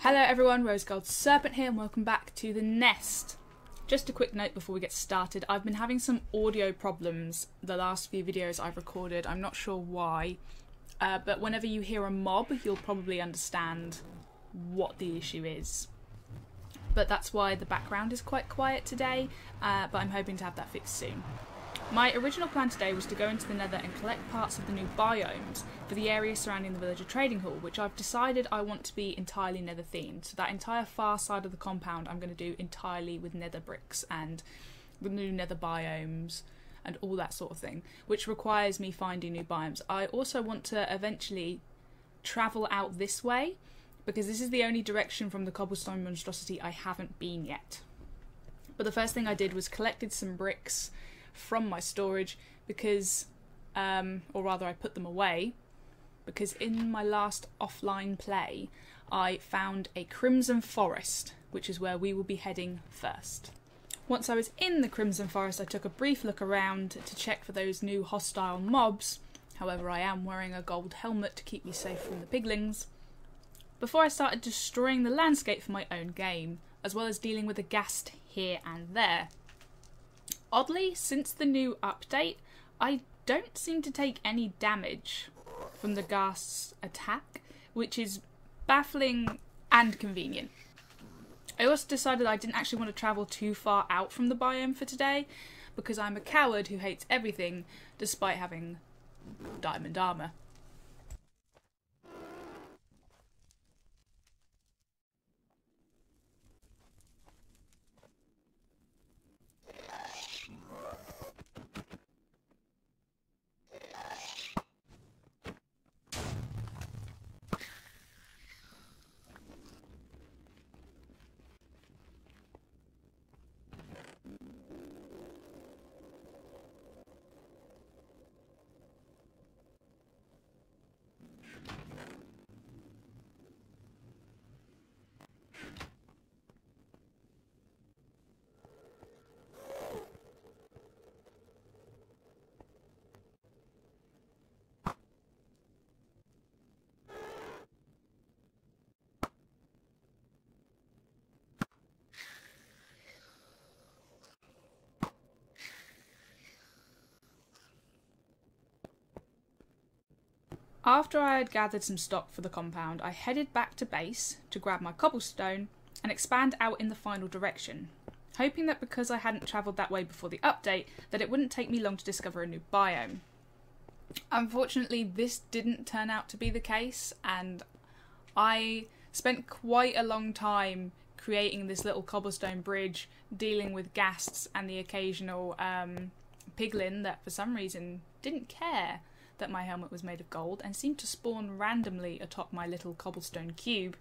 Hello everyone, RoseGoldSerpent here and welcome back to the nest. Just a quick note before we get started, I've been having some audio problems the last few videos I've recorded. I'm not sure why, but whenever you hear a mob you'll probably understand what the issue is. But that's why the background is quite quiet today, but I'm hoping to have that fixed soon. My original plan today was to go into the nether and collect parts of the new biomes for the area surrounding the villager trading hall, which I've decided I want to be entirely nether themed. So that entire far side of the compound I'm going to do entirely with nether bricks and the new nether biomes and all that sort of thing, which requires me finding new biomes. I also want to eventually travel out this way because this is the only direction from the cobblestone monstrosity I haven't been yet. But the first thing I did was collected some bricks from my storage because, or rather I put them away, because in my last offline play I found a Crimson Forest, which is where we will be heading first. Once I was in the Crimson Forest I took a brief look around to check for those new hostile mobs. However, I am wearing a gold helmet to keep me safe from the piglings, before I started destroying the landscape for my own game, as well as dealing with a ghast here and there. Oddly, since the new update, I don't seem to take any damage from the ghast's attack, which is baffling and convenient. I also decided I didn't actually want to travel too far out from the biome for today, because I'm a coward who hates everything despite having diamond armour. After I had gathered some stock for the compound, I headed back to base to grab my cobblestone and expand out in the final direction, hoping that because I hadn't travelled that way before the update, that it wouldn't take me long to discover a new biome. Unfortunately, this didn't turn out to be the case, and I spent quite a long time creating this little cobblestone bridge, dealing with ghasts and the occasional piglin that for some reason didn't care that my helmet was made of gold and seemed to spawn randomly atop my little cobblestone cube,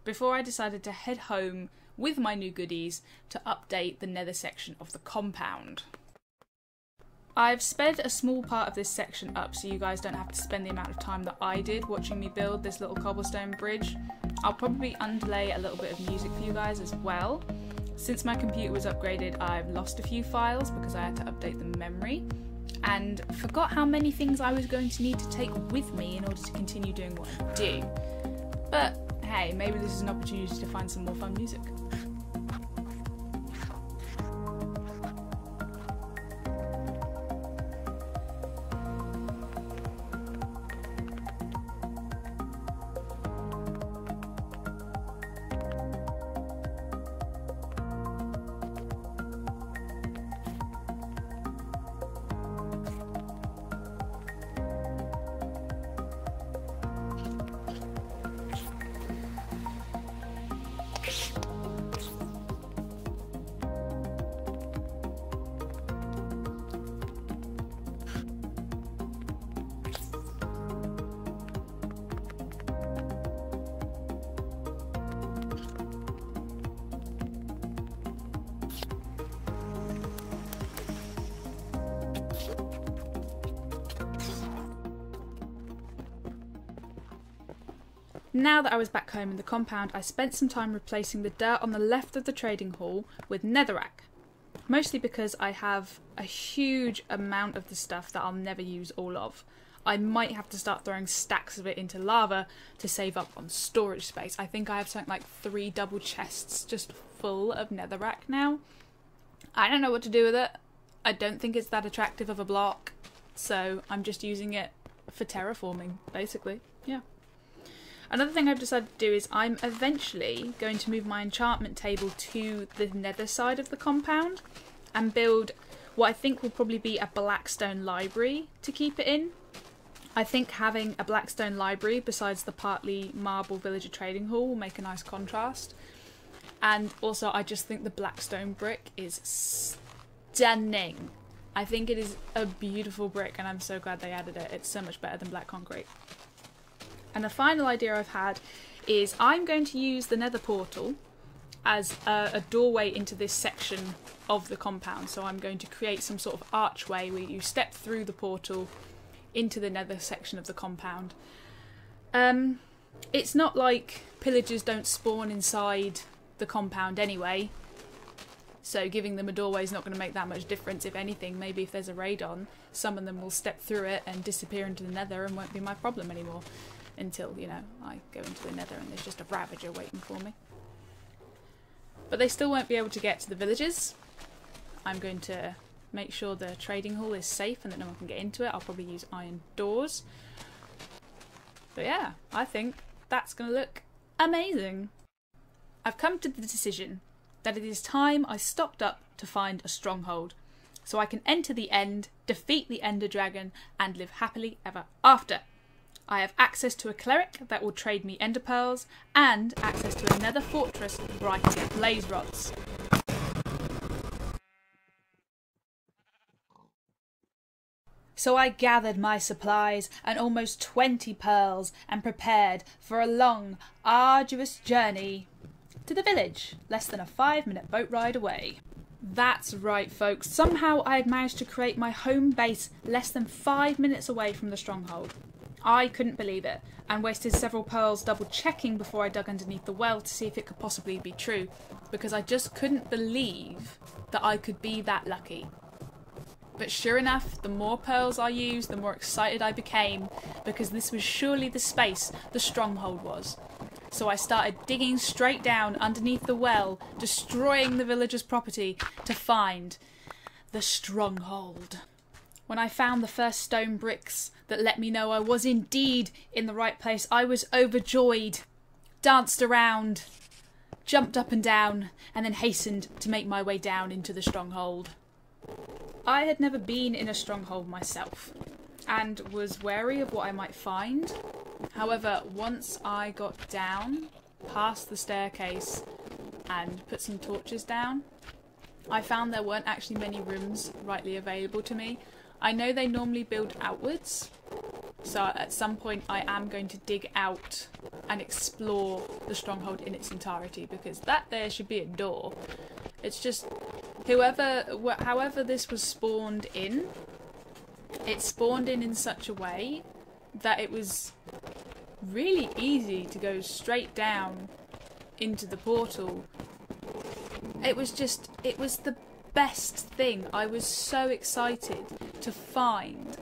before I decided to head home with my new goodies to update the nether section of the compound. I've sped a small part of this section up so you guys don't have to spend the amount of time that I did watching me build this little cobblestone bridge. I'll probably underlay a little bit of music for you guys as well. Since my computer was upgraded, I've lost a few files because I had to update the memory, and forgot how many things I was going to need to take with me in order to continue doing what I do. But hey, maybe this is an opportunity to find some more fun music. Now that I was back home in the compound, I spent some time replacing the dirt on the left of the trading hall with netherrack. Mostly because I have a huge amount of the stuff that I'll never use all of. I might have to start throwing stacks of it into lava to save up on storage space. I think I have something like 3 double chests just full of netherrack now. I don't know what to do with it. I don't think it's that attractive of a block, so I'm just using it for terraforming, basically. Yeah. Another thing I've decided to do is I'm eventually going to move my enchantment table to the nether side of the compound and build what I think will probably be a blackstone library to keep it in. I think having a blackstone library besides the partly marble villager trading hall will make a nice contrast. And also I just think the blackstone brick is stunning. I think it is a beautiful brick and I'm so glad they added it. It's so much better than black concrete. And the final idea I've had is I'm going to use the nether portal as a doorway into this section of the compound. So I'm going to create some sort of archway where you step through the portal into the nether section of the compound. It's not like pillagers don't spawn inside the compound anyway, so giving them a doorway is not going to make that much difference. If anything, maybe if there's a raid on, some of them will step through it and disappear into the nether and won't be my problem anymore. Until, you know, I go into the nether and there's just a ravager waiting for me. But they still won't be able to get to the villages. I'm going to make sure the trading hall is safe and that no one can get into it. I'll probably use iron doors. But yeah, I think that's going to look amazing. I've come to the decision that it is time I stocked up to find a stronghold, so I can enter the end, defeat the ender dragon, and live happily ever after. I have access to a cleric that will trade me ender pearls, and access to a nether fortress where I can get blaze rods. So I gathered my supplies and almost 20 pearls and prepared for a long, arduous journey to the village, less than a 5-minute boat ride away. That's right, folks. Somehow I had managed to create my home base less than 5 minutes away from the stronghold. I couldn't believe it, and wasted several pearls double checking before I dug underneath the well to see if it could possibly be true, because I just couldn't believe that I could be that lucky. But sure enough, the more pearls I used, the more excited I became, because this was surely the space the stronghold was. So I started digging straight down underneath the well, destroying the villagers' property to find the stronghold. When I found the first stone bricks that let me know I was indeed in the right place, I was overjoyed, danced around, jumped up and down, and then hastened to make my way down into the stronghold. I had never been in a stronghold myself, and was wary of what I might find. However, once I got down, past the staircase, and put some torches down, I found there weren't actually many rooms rightly available to me. I know they normally build outwards, so at some point I am going to dig out and explore the stronghold in its entirety, because that there should be a door. It's just, however this was spawned in, it spawned in such a way that it was really easy to go straight down into the portal. It was the best thing. I was so excited to find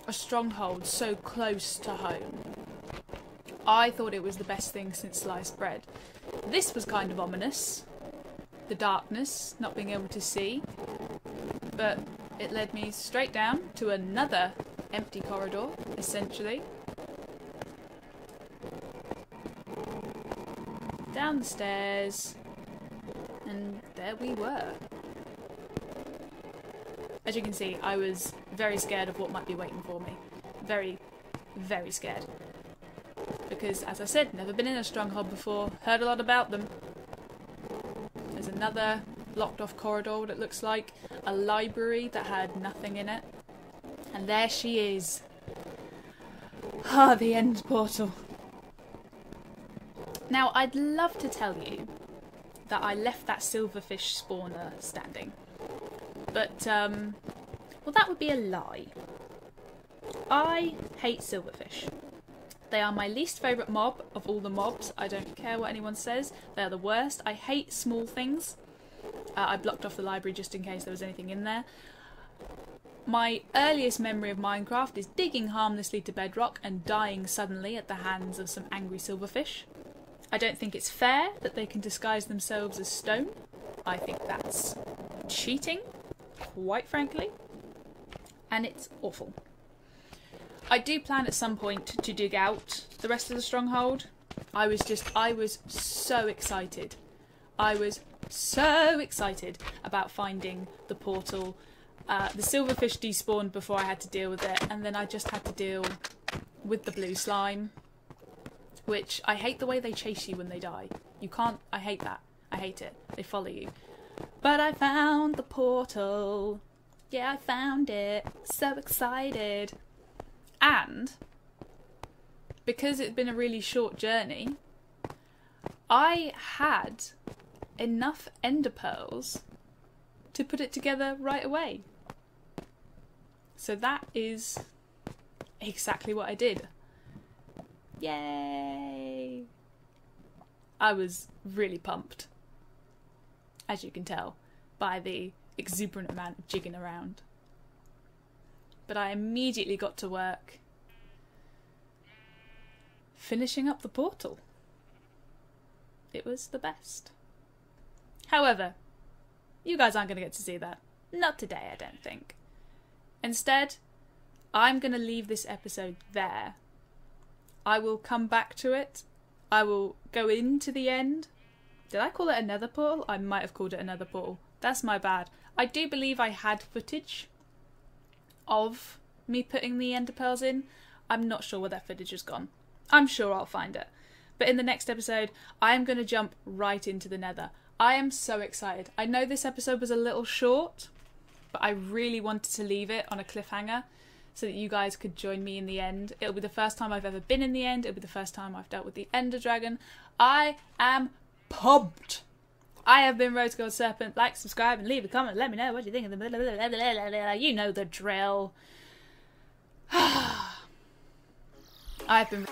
a stronghold so close to home. I thought it was the best thing since sliced bread. This was kind of ominous. The darkness, not being able to see. But it led me straight down to another empty corridor, essentially. Down the stairs. And there we were. As you can see, I was very scared of what might be waiting for me. Very, very scared. Because, as I said, never been in a stronghold before, heard a lot about them. There's another locked off corridor, what it looks like. A library that had nothing in it. And there she is. Ah, the end portal. Now, I'd love to tell you that I left that silverfish spawner standing. But, well, that would be a lie. I hate silverfish. They are my least favourite mob of all the mobs. I don't care what anyone says. They are the worst. I hate small things. I blocked off the library just in case there was anything in there. My earliest memory of Minecraft is digging harmlessly to bedrock and dying suddenly at the hands of some angry silverfish. I don't think it's fair that they can disguise themselves as stone. I think that's cheating, quite frankly, and it's awful. I do plan at some point to dig out the rest of the stronghold. I was so excited. I was so excited about finding the portal. The silverfish despawned before I had to deal with it, and then I just had to deal with the blue slime, which I hate the way they chase you when they die. You can't, I hate that. I hate it. They follow you. But I found the portal. Yeah, I found it. So excited. And because it's been a really short journey, I had enough ender pearls to put it together right away. So that is exactly what I did. Yay! I was really pumped, as you can tell, by the exuberant amount of jigging around. But I immediately got to work finishing up the portal. It was the best. However, you guys aren't going to get to see that. Not today, I don't think. Instead, I'm going to leave this episode there. I will come back to it. I will go into the end. Did I call it a nether portal? I might have called it a nether portal. That's my bad. I do believe I had footage of me putting the ender pearls in. I'm not sure where that footage has gone. I'm sure I'll find it. But in the next episode, I'm going to jump right into the nether. I am so excited. I know this episode was a little short, but I really wanted to leave it on a cliffhanger so that you guys could join me in the end. It'll be the first time I've ever been in the end. It'll be the first time I've dealt with the Ender Dragon. I am pumped. I have been RoseGoldSerpent. Like, subscribe, and leave a comment. Let me know what you think of the... You know the drill. I've been...